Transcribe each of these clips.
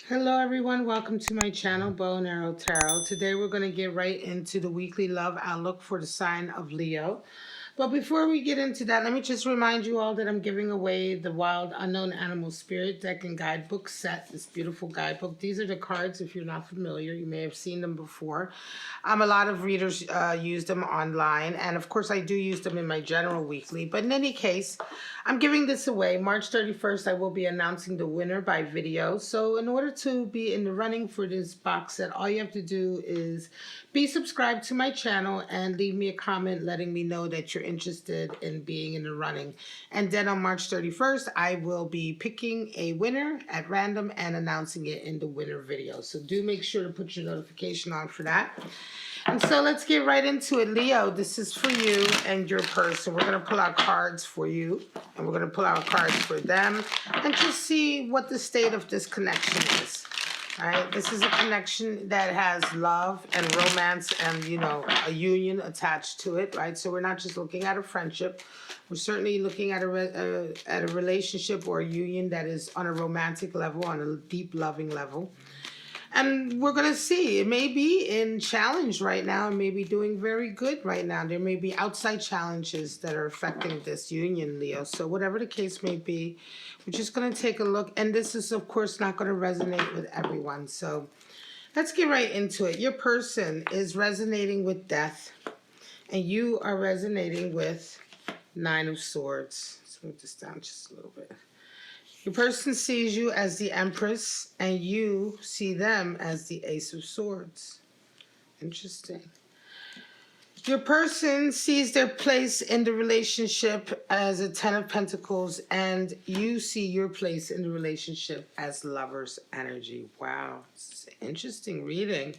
Hello everyone, welcome to my channel, Bow and Arrow Tarot. Today we're going to get right into the weekly love outlook for the sign of Leo. But before we get into that, let me just remind you all that I'm giving away the Wild Unknown Animal Spirit Deck and Guidebook set, this beautiful guidebook. These are the cards, if you're not familiar, you may have seen them before. A lot of readers use them online, and of course I do use them in my general weekly. But in any case, I'm giving this away. March 31st, I will be announcing the winner by video. So in order to be in the running for this box set, all you have to do is be subscribed to my channel and leave me a comment letting me know that you're interested in being in the running. And then on March 31st, I will be picking a winner at random and announcing it in the winner video. So do make sure to put your notification on for that. And so let's get right into it. Leo, this is for you and your person. We're going to pull out cards for you, and we're going to pull out cards for them, and just see what the state of this connection is. All right, this is a connection that has love and romance and, you know, a union attached to it, right? So we're not just looking at a friendship. We're certainly looking at a relationship or a union that is on a romantic level, on a deep loving level. And we're going to see. It may be in challenge right now. It may be doing very good right now. There may be outside challenges that are affecting this union, Leo. So whatever the case may be, we're just going to take a look. And this is, of course, not going to resonate with everyone. So let's get right into it. Your person is resonating with death. And you are resonating with Nine of Swords. Let's move this down just a little bit. Your person sees you as the Empress, and you see them as the Ace of Swords. Interesting. Your person sees their place in the relationship as a Ten of Pentacles, and you see your place in the relationship as Lover's energy. Wow, this is an interesting reading.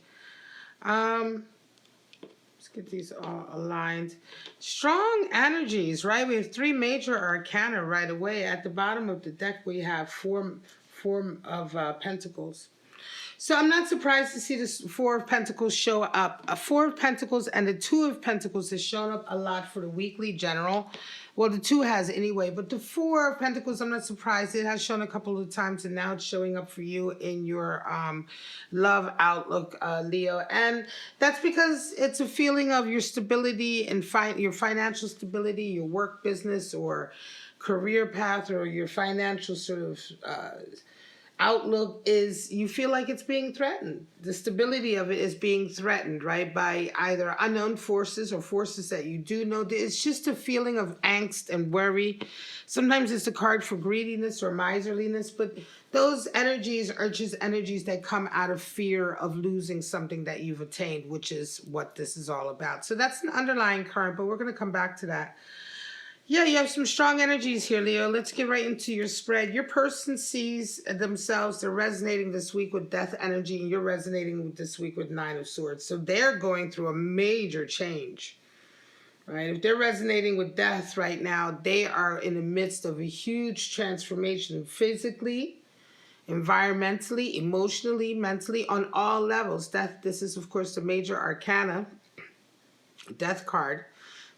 Get these all aligned. Strong energies, right? We have three major arcana right away. At the bottom of the deck, we have four of Pentacles. So I'm not surprised to see this Four of Pentacles show up. A Four of Pentacles and the Two of Pentacles has shown up a lot for the weekly general. Well, the two has anyway, but the Four of Pentacles, I'm not surprised. It has shown a couple of times, and now it's showing up for you in your love outlook, Leo. And that's because it's a feeling of your stability and your financial stability, your work business or career path, or your financial sort of outlook is you feel like it's being threatened. The stability of it is being threatened, right? By either unknown forces or forces that you do know. It's just a feeling of angst and worry. Sometimes it's a card for greediness or miserliness, but those energies are just energies that come out of fear of losing something that you've attained, which is what this is all about. So that's an underlying current, but we're going to come back to that. Yeah, you have some strong energies here, Leo. Let's get right into your spread. Your person sees themselves, they're resonating this week with death energy, and you're resonating with this week with Nine of Swords. So they're going through a major change, right? If they're resonating with death right now, they are in the midst of a huge transformation physically, environmentally, emotionally, mentally, on all levels. Death, this is, of course, the major arcana, death card.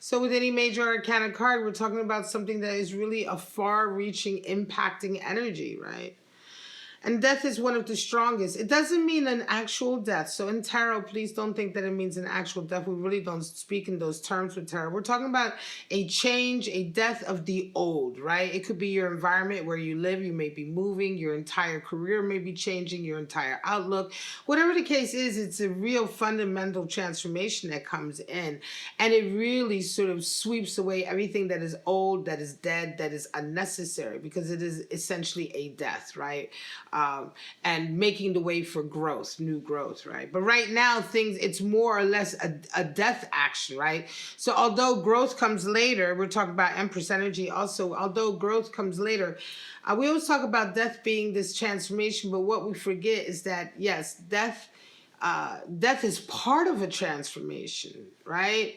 So with any major arcana card, we're talking about something that is really a far-reaching, impacting energy, right? And death is one of the strongest. It doesn't mean an actual death. So in tarot, please don't think that it means an actual death. We really don't speak in those terms with tarot. We're talking about a change, a death of the old, right? It could be your environment where you live. You may be moving. Your entire career may be changing. Your entire outlook. Whatever the case is, it's a real fundamental transformation that comes in. And it really sort of sweeps away everything that is old, that is dead, that is unnecessary, because it is essentially a death, right? And making the way for growth, new growth, right? But right now, it's more or less a death action, right? So although growth comes later, we're talking about Empress energy also, although growth comes later, we always talk about death being this transformation, but what we forget is that, yes, death is part of a transformation, right?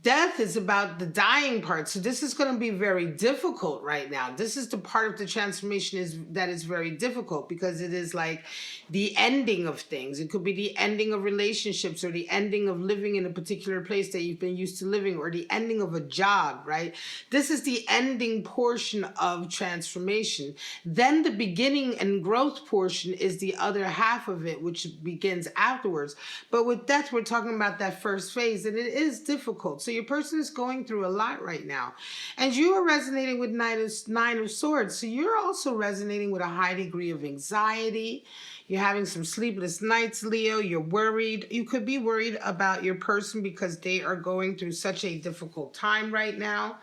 death is about the dying part. So this is going to be very difficult right now. This is the part of the transformation that is very difficult, because it is like the ending of things. It could be the ending of relationships, or the ending of living in a particular place that you've been used to living, or the ending of a job, right? This is the ending portion of transformation. Then the beginning and growth portion is the other half of it, which begins afterwards. But with death, we're talking about that first phase, and it is difficult. So your person is going through a lot right now. And you are resonating with Nine of Swords. So you're also resonating with a high degree of anxiety. You're having some sleepless nights, Leo. You're worried. You could be worried about your person because they are going through such a difficult time right now.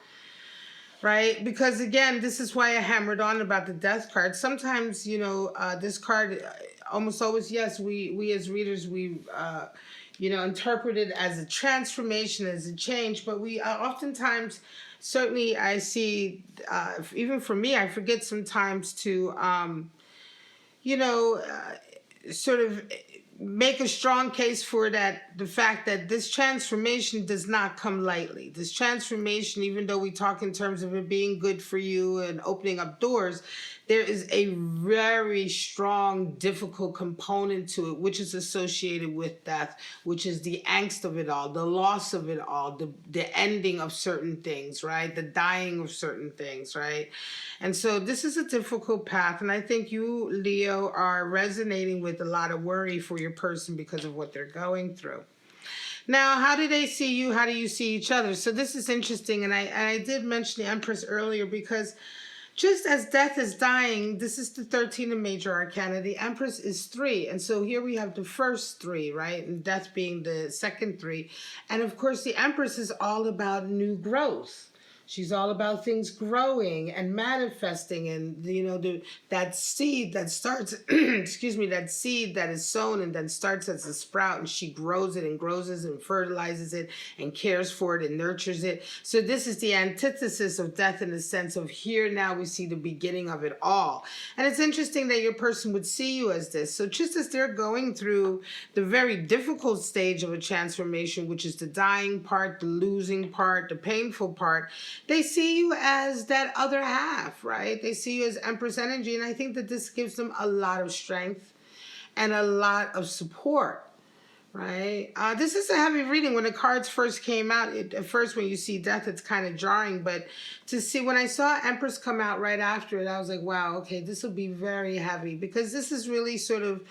Right? Because again, this is why I hammered on about the death card. Sometimes, this card, almost always, yes, we as readers, we interpret it as a transformation, as a change, but we oftentimes, certainly I see, even for me, I forget sometimes to, sort of make a strong case for the fact that this transformation does not come lightly. This transformation, even though we talk in terms of it being good for you and opening up doors, there is a very strong, difficult component to it, which is associated with death, which is the angst of it all, the loss of it all, the ending of certain things, right? The dying of certain things, right? And so this is a difficult path. And I think you, Leo, are resonating with a lot of worry for your person because of what they're going through. Now, how do they see you? How do you see each other? So this is interesting. And I did mention the Empress earlier because just as death is dying, this is the 13 of major arcana. The Empress is 3. And so here we have the first 3, right? And death being the second 3. And of course, the Empress is all about new growth. She's all about things growing and manifesting, and that seed that starts, excuse me, that seed that is sown and then starts as a sprout, and she grows it and grows it and fertilizes it and cares for it and nurtures it. So this is the antithesis of death in the sense of here now we see the beginning of it all. And it's interesting that your person would see you as this. So just as they're going through the very difficult stage of a transformation, which is the dying part, the losing part, the painful part, they see you as that other half, right? They see you as Empress energy. And I think that this gives them a lot of strength and a lot of support, right? This is a heavy reading. When the cards first came out, at first when you see death, it's kind of jarring. But to see, when I saw Empress come out right after it, I was like, wow, okay, this will be very heavy. Because this is really sort of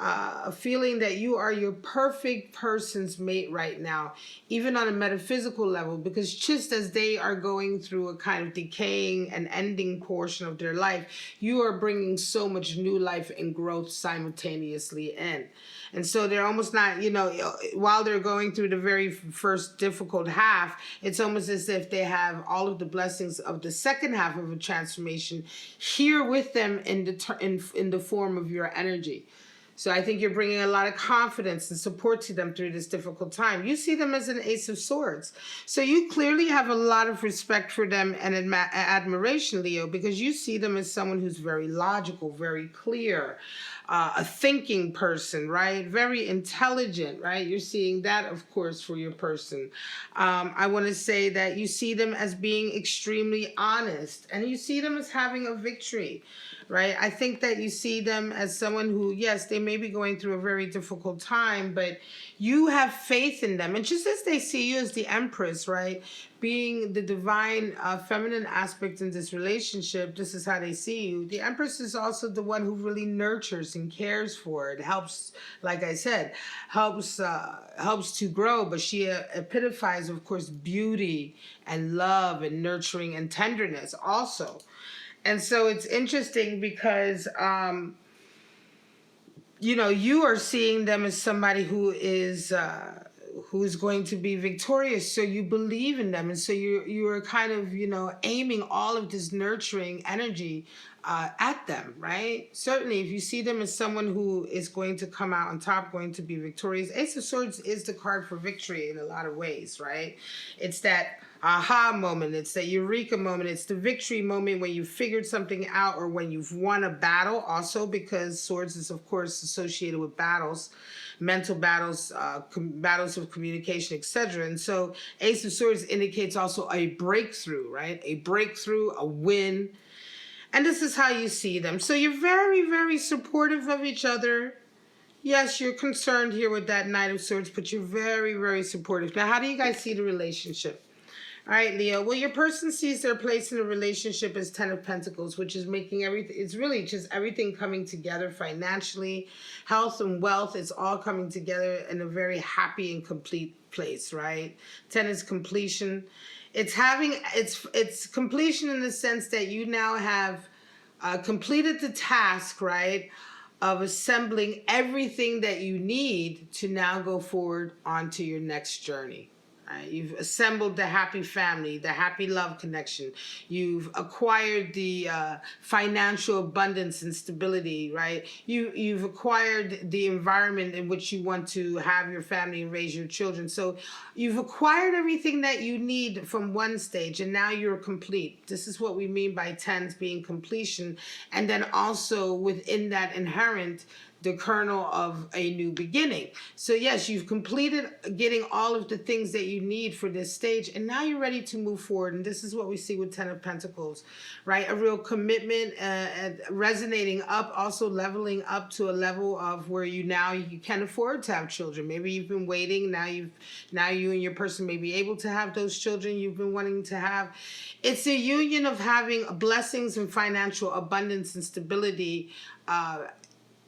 a feeling that you are your perfect person's mate right now, even on a metaphysical level, because just as they are going through a kind of decaying and ending portion of their life, you are bringing so much new life and growth simultaneously in. And so they're almost not, while they're going through the very first difficult half, it's almost as if they have all of the blessings of the second half of a transformation here with them in the form of your energy. So I think you're bringing a lot of confidence and support to them through this difficult time. You see them as an Ace of Swords. So you clearly have a lot of respect for them and admiration, Leo, because you see them as someone who's very logical, very clear, a thinking person, right? Very intelligent, right? You're seeing that, of course, for your person. I want to say that you see them as being extremely honest, and you see them as having a victory. Right? I think that you see them as someone who, yes, they may be going through a very difficult time, but you have faith in them. And just as they see you as the Empress, right, being the divine feminine aspect in this relationship, this is how they see you. The Empress is also the one who really nurtures and cares for it, helps, like I said, helps to grow, but she epitomizes, of course, beauty and love and nurturing and tenderness also. And so it's interesting because, you are seeing them as somebody who is going to be victorious. So you believe in them. And so you are kind of, aiming all of this nurturing energy at them, right? Certainly, if you see them as someone who is going to come out on top, going to be victorious, Ace of Swords is the card for victory in a lot of ways, right? It's that aha moment. It's the eureka moment. It's the victory moment when you figured something out or when you've won a battle. Also, because swords is of course associated with battles, mental battles, battles of communication, etc. And so Ace of Swords indicates also a breakthrough, right? A breakthrough, a win. And this is how you see them. So you're very, very supportive of each other. Yes, you're concerned here with that Knight of Swords, but you're very, very supportive. Now, how do you guys see the relationship? All right, Leo. Well, your person sees their place in a relationship as Ten of Pentacles, which is making everything, it's really just everything coming together financially, health and wealth. It's all coming together in a very happy and complete place, right? 10 is completion. It's having, it's completion in the sense that you now have completed the task, right? Of assembling everything that you need to now go forward onto your next journey. You've assembled the happy family, the happy love connection. You've acquired the financial abundance and stability, right? You've acquired the environment in which you want to have your family and raise your children. So you've acquired everything that you need from one stage, and now you're complete. This is what we mean by tens being completion. And then also within that inherent the kernel of a new beginning. So yes, you've completed getting all of the things that you need for this stage, and now you're ready to move forward. And this is what we see with Ten of Pentacles, right? A real commitment, resonating up, also leveling up to a level of where you can afford to have children. Maybe you've been waiting, now you and your person may be able to have those children you've been wanting to have. It's a union of having blessings and financial abundance and stability,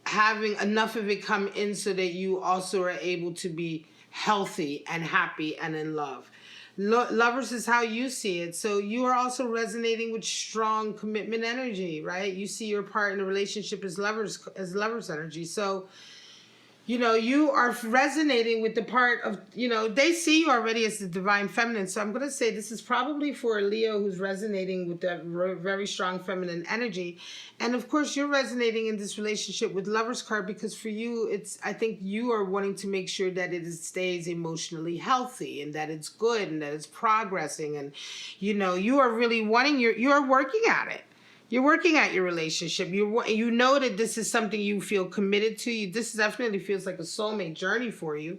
having enough of it come in so that you also are able to be healthy and happy and in love. Lovers is how you see it. So you are also resonating with strong commitment energy, right? You see your part in a relationship as lovers energy. So you are resonating with the part of, they see you already as the divine feminine. So I'm going to say this is probably for a Leo who's resonating with that very strong feminine energy. And of course, you're resonating in this relationship with Lover's card because for you, I think you are wanting to make sure that it stays emotionally healthy and that it's good and that it's progressing. And, you are really wanting you're working at it. You're working at your relationship. You know that this is something you feel committed to. This definitely feels like a soulmate journey for you.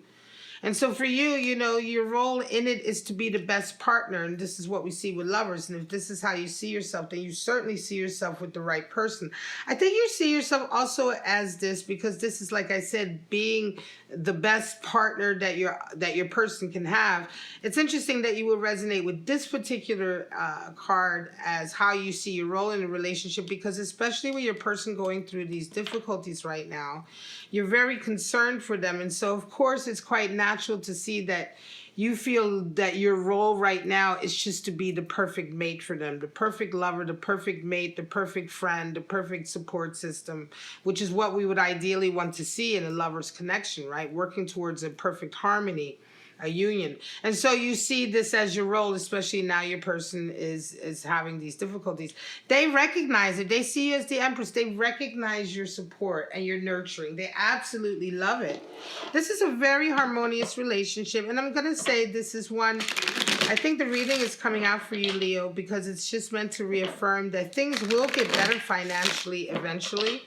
And so for you, your role in it is to be the best partner. And this is what we see with lovers. And if this is how you see yourself, then you certainly see yourself with the right person. I think you see yourself also as this because this is, like I said, being the best partner that your person can have. It's interesting that you will resonate with this particular card as how you see your role in a relationship, because especially with your person going through these difficulties right now, you're very concerned for them. And so, of course, it's quite natural to see that you feel that your role right now is just to be the perfect mate for them, the perfect lover, the perfect mate, the perfect friend, the perfect support system, which is what we would ideally want to see in a lover's connection, right? Working towards a perfect harmony, a union. And so you see this as your role, especially now your person is having these difficulties. They recognize it. They see you as the Empress. They recognize your support and your nurturing. They absolutely love it. This is a very harmonious relationship. And I'm going to say this is one, I think the reading is coming out for you, Leo, because it's just meant to reaffirm that things will get better financially eventually.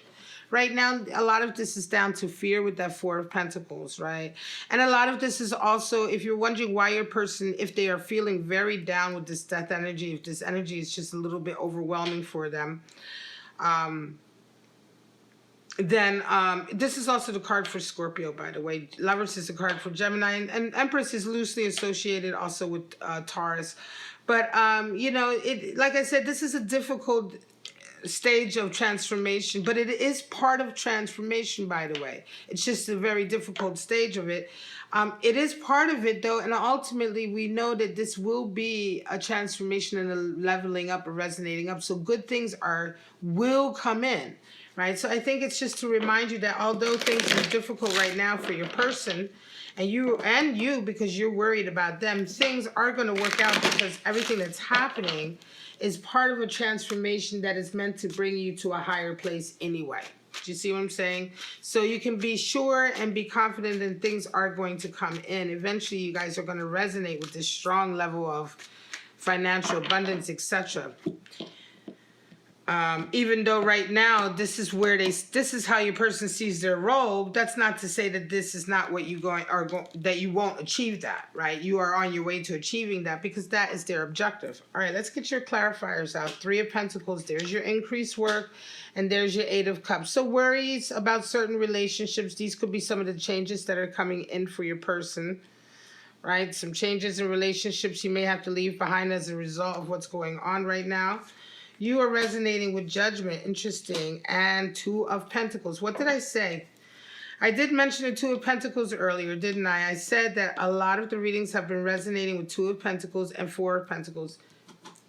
Right now, a lot of this is down to fear with that Four of Pentacles, right? And a lot of this is also, if you're wondering why your person, if they are feeling very down with this death energy, if this energy is just a little bit overwhelming for them, then this is also the card for Scorpio, by the way. Lovers is a card for Gemini, and Empress is loosely associated also with Taurus. But, like I said, this is a difficult stage of transformation, but it is part of transformation, by the way. It's just a very difficult stage of it. It is part of it, though, and ultimately we know that this will be a transformation and a leveling up, a resonating up. So good things will come in, right? So I think it's just to remind you that although things are difficult right now for your person, and you because you're worried about them, things are going to work out because everything that's happening is part of a transformation that is meant to bring you to a higher place anyway. Do you see what I'm saying? So you can be sure and be confident that things are going to come in. Eventually, you guys are going to resonate with this strong level of financial abundance, etc. Even though right now this is how your person sees their role, that's not to say that this is not what you that you won't achieve that, right? You are on your way to achieving that because that is their objective. All right, let's get your clarifiers out. 3 of Pentacles, there's your increased work, and there's your 8 of Cups. So worries about certain relationships, these could be some of the changes that are coming in for your person, right? Some changes in relationships you may have to leave behind as a result of what's going on right now. You are resonating with Judgment, interesting, and 2 of Pentacles. What did I say? I did mention the 2 of Pentacles earlier, didn't I? I said that a lot of the readings have been resonating with 2 of Pentacles and 4 of Pentacles.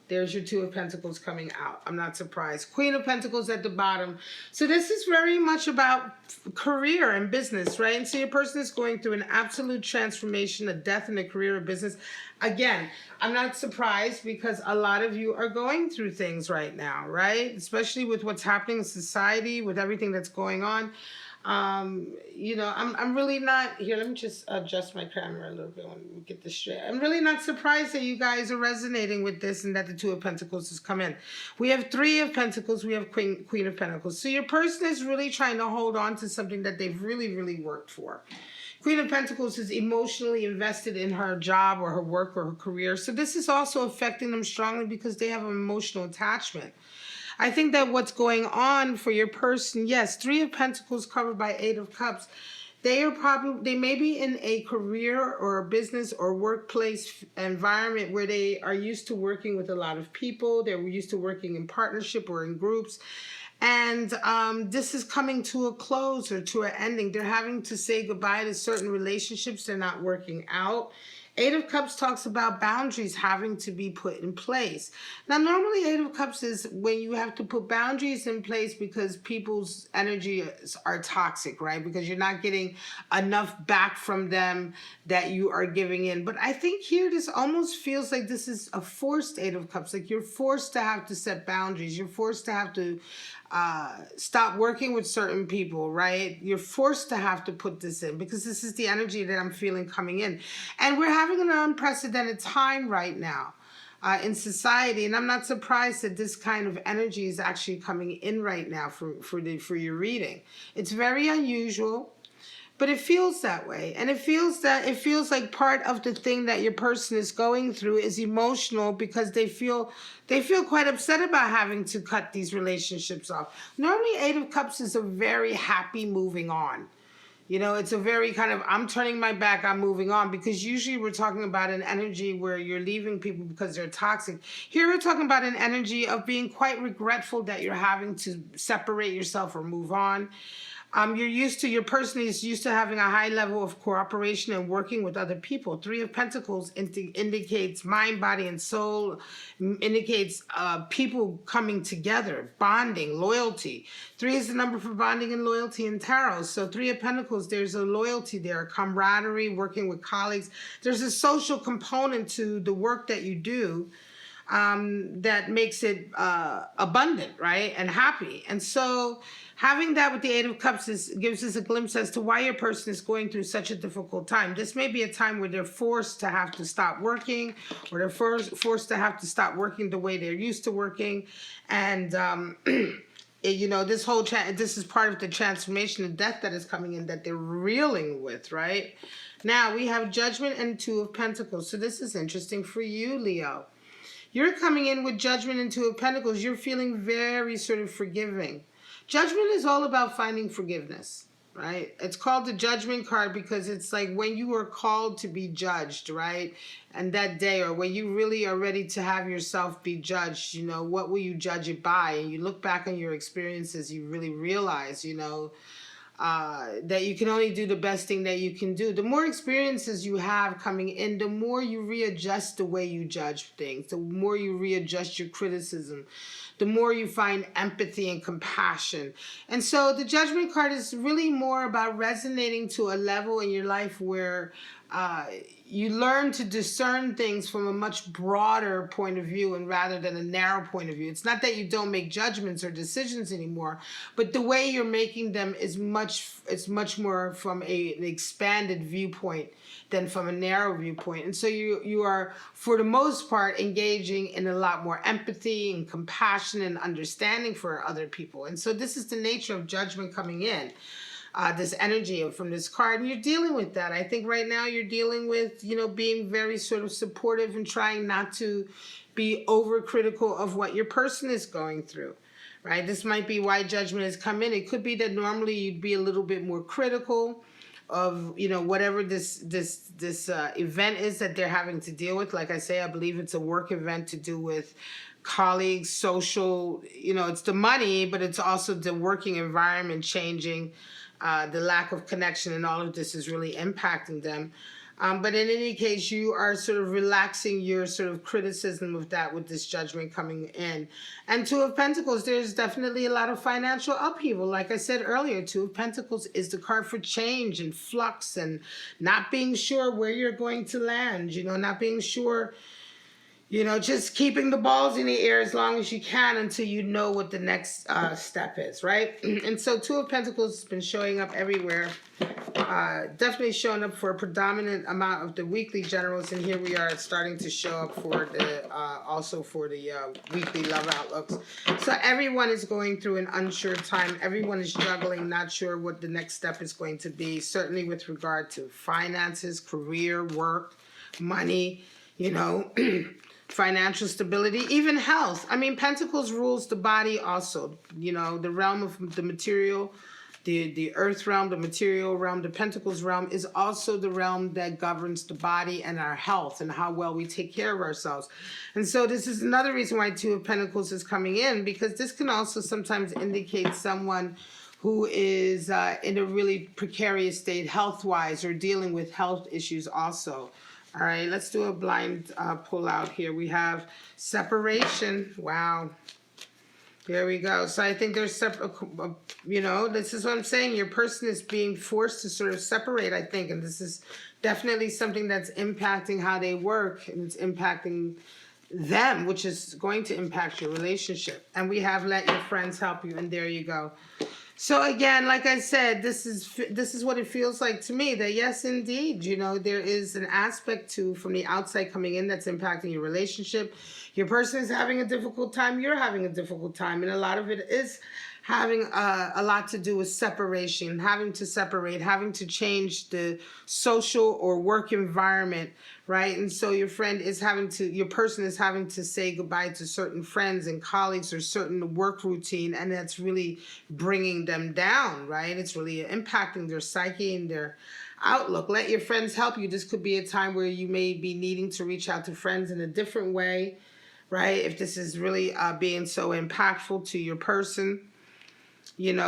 There's your 2 of Pentacles coming out. I'm not surprised. Queen of Pentacles at the bottom. So this is very much about career and business, right? And so your person is going through an absolute transformation, a death in the career or business. Again, I'm not surprised because a lot of you are going through things right now, right? Especially with what's happening in society, with everything that's going on. You know, I'm really not here. Let me just adjust my camera a little bit when we get this straight. I'm really not surprised that you guys are resonating with this and that the 2 of Pentacles has come in. We have 3 of Pentacles. We have Queen of Pentacles. So your person is really trying to hold on to something that they've really, really worked for. Queen of Pentacles is emotionally invested in her job or her work or her career. So this is also affecting them strongly because they have an emotional attachment. I think that what's going on for your person, yes, 3 of Pentacles covered by 8 of Cups. They may be in a career or a business or workplace environment where they are used to working with a lot of people. They're used to working in partnership or in groups. And this is coming to a close or to an ending. They're having to say goodbye to certain relationships. They're not working out. 8 of Cups talks about boundaries having to be put in place. Now, normally 8 of Cups is when you have to put boundaries in place because people's energies are toxic, right? Because you're not getting enough back from them that you are giving in. But I think here this almost feels like this is a forced 8 of Cups. Like you're forced to have to set boundaries. You're forced to have to stop working with certain people, right? You're forced to have to put this in because this is the energy that I'm feeling coming in. And we're having an unprecedented time right now in society. And I'm not surprised that this kind of energy is actually coming in right now for your reading. It's very unusual. But it feels that way. And it feels like part of the thing that your person is going through is emotional because they feel quite upset about having to cut these relationships off. Normally 8 of Cups is a very happy moving on. You know, it's a very kind of, I'm turning my back, I'm moving on, because usually we're talking about an energy where you're leaving people because they're toxic. Here we're talking about an energy of being quite regretful that you're having to separate yourself or move on. Your person is used to having a high level of cooperation and working with other people. 3 of Pentacles indicates mind, body, and soul, indicates people coming together, bonding, loyalty. 3 is the number for bonding and loyalty in tarot. So 3 of Pentacles, there's a loyalty there, camaraderie, working with colleagues. There's a social component to the work that you do that makes it abundant, right, and happy. And so having that with the 8 of Cups gives us a glimpse as to why your person is going through such a difficult time. This may be a time where they're forced to have to stop working, or they're forced to have to stop working the way they're used to working. And, you know, this is part of the transformation and death that is coming in that they're reeling with, right? Now, we have Judgment and 2 of Pentacles. So this is interesting for you, Leo. You're coming in with Judgment and 2 of Pentacles. You're feeling very sort of forgiving. Judgment is all about finding forgiveness, right? It's called the Judgment card because it's like when you are called to be judged, right? And that day, or when you really are ready to have yourself be judged, you know, what will you judge it by? And you look back on your experiences, you really realize, you know, that you can only do the best thing that you can do. The more experiences you have coming in, the more you readjust the way you judge things, the more you readjust your criticism, the more you find empathy and compassion. And so the Judgment card is really more about resonating to a level in your life where you learn to discern things from a much broader point of view and rather than a narrow point of view. It's not that you don't make judgments or decisions anymore, but the way you're making them is much more from an expanded viewpoint than from a narrow viewpoint. And so you are, for the most part, engaging in a lot more empathy and compassion and understanding for other people. And so this is the nature of judgment coming in. This energy from this card, and you're dealing with that. I think right now you're dealing with, being very sort of supportive and trying not to be overcritical of what your person is going through, right? This might be why judgment has come in. It could be that normally you'd be a little bit more critical of, whatever this event is that they're having to deal with. Like I say, I believe it's a work event to do with colleagues, social, it's the money, but it's also the working environment changing. The lack of connection and all of this is really impacting them. But in any case, you are sort of relaxing your sort of criticism of that with this judgment coming in. And Two of Pentacles, there's definitely a lot of financial upheaval. Like I said earlier, Two of Pentacles is the card for change and flux and not being sure where you're going to land, not being sure. Just keeping the balls in the air as long as you can until you know what the next step is, right? And so Two of Pentacles has been showing up everywhere. Definitely showing up for a predominant amount of the weekly generals. And here we are starting to show up for the also for the weekly love outlooks. So everyone is going through an unsure time. Everyone is juggling, not sure what the next step is going to be. Certainly with regard to finances, career, work, money, financial stability, even health. I mean, Pentacles rules the body also, the realm of the material, the earth realm, the material realm, the Pentacles realm is also the realm that governs the body and our health and how well we take care of ourselves. And so this is another reason why Two of Pentacles is coming in, because this can also sometimes indicate someone who is in a really precarious state health-wise or dealing with health issues also. All right, let's do a blind pull out here. We have separation. Wow. There we go. So I think there's, this is what I'm saying. Your person is being forced to sort of separate, I think. And this is definitely something that's impacting how they work. And it's impacting them, which is going to impact your relationship. And we have let your friends help you. And there you go. So again, like I said, this is what it feels like to me, that yes, indeed, there is an aspect from the outside coming in that's impacting your relationship. Your person is having a difficult time. You're having a difficult time. And a lot of it is having a lot to do with separation, having to separate, having to change the social or work environment, right? And so your person is having to say goodbye to certain friends and colleagues or certain work routine, and that's really bringing them down, right? It's really impacting their psyche and their outlook. Let your friends help you. This could be a time where you may be needing to reach out to friends in a different way, right? If this is really being so impactful to your person.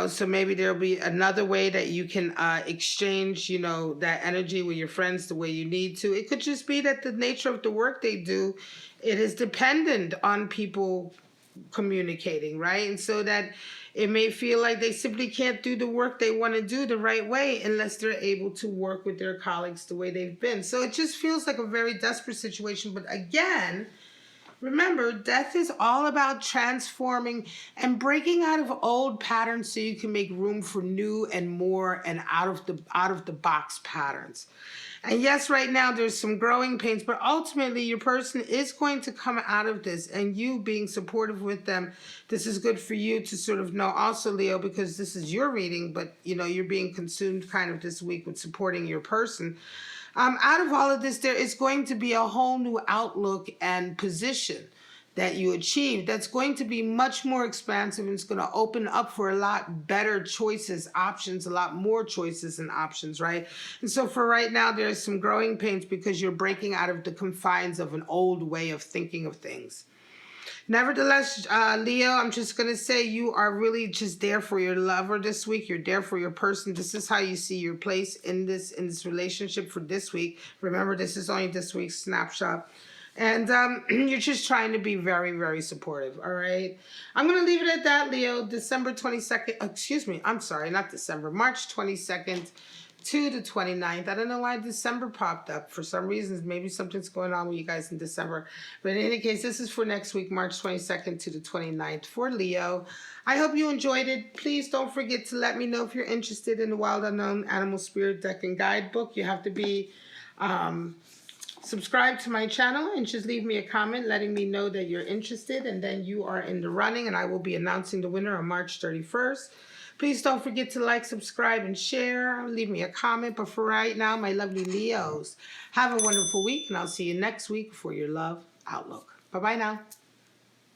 So maybe there'll be another way that you can exchange, that energy with your friends the way you need to. It could just be that the nature of the work they do, it is dependent on people communicating, right? And so that it may feel like they simply can't do the work they want to do the right way unless they're able to work with their colleagues the way they've been. So it just feels like a very desperate situation. But again, remember, death is all about transforming and breaking out of old patterns so you can make room for new and more and out of the box patterns. And yes, right now there's some growing pains, but ultimately your person is going to come out of this, and you being supportive with them, this is good for you to sort of know also, Leo, because this is your reading, but you're being consumed kind of this week with supporting your person. Out of all of this, there is going to be a whole new outlook and position that you achieve that's going to be much more expansive, and it's going to open up for a lot better choices, options, a lot more choices and options, right? And so for right now, there's some growing pains because you're breaking out of the confines of an old way of thinking of things. Nevertheless, Leo, I'm just going to say you are really just there for your lover this week. You're there for your person. This is how you see your place in this relationship for this week. Remember, this is only this week's snapshot. And you're just trying to be very, very supportive, all right? I'm going to leave it at that, Leo. March 22nd, to the 29th. I don't know why December popped up. For some reasons, maybe something's going on with you guys in December. But in any case, this is for next week, March 22nd to the 29th for Leo. I hope you enjoyed it. Please don't forget to let me know if you're interested in the Wild Unknown Animal Spirit Deck and Guidebook. You have to be subscribe to my channel and just leave me a comment letting me know that you're interested, and then you are in the running, and I will be announcing the winner on March 31st. Please don't forget to like, subscribe, and share. Leave me a comment. But for right now, my lovely Leos, have a wonderful week, and I'll see you next week for your love outlook. Bye-bye now.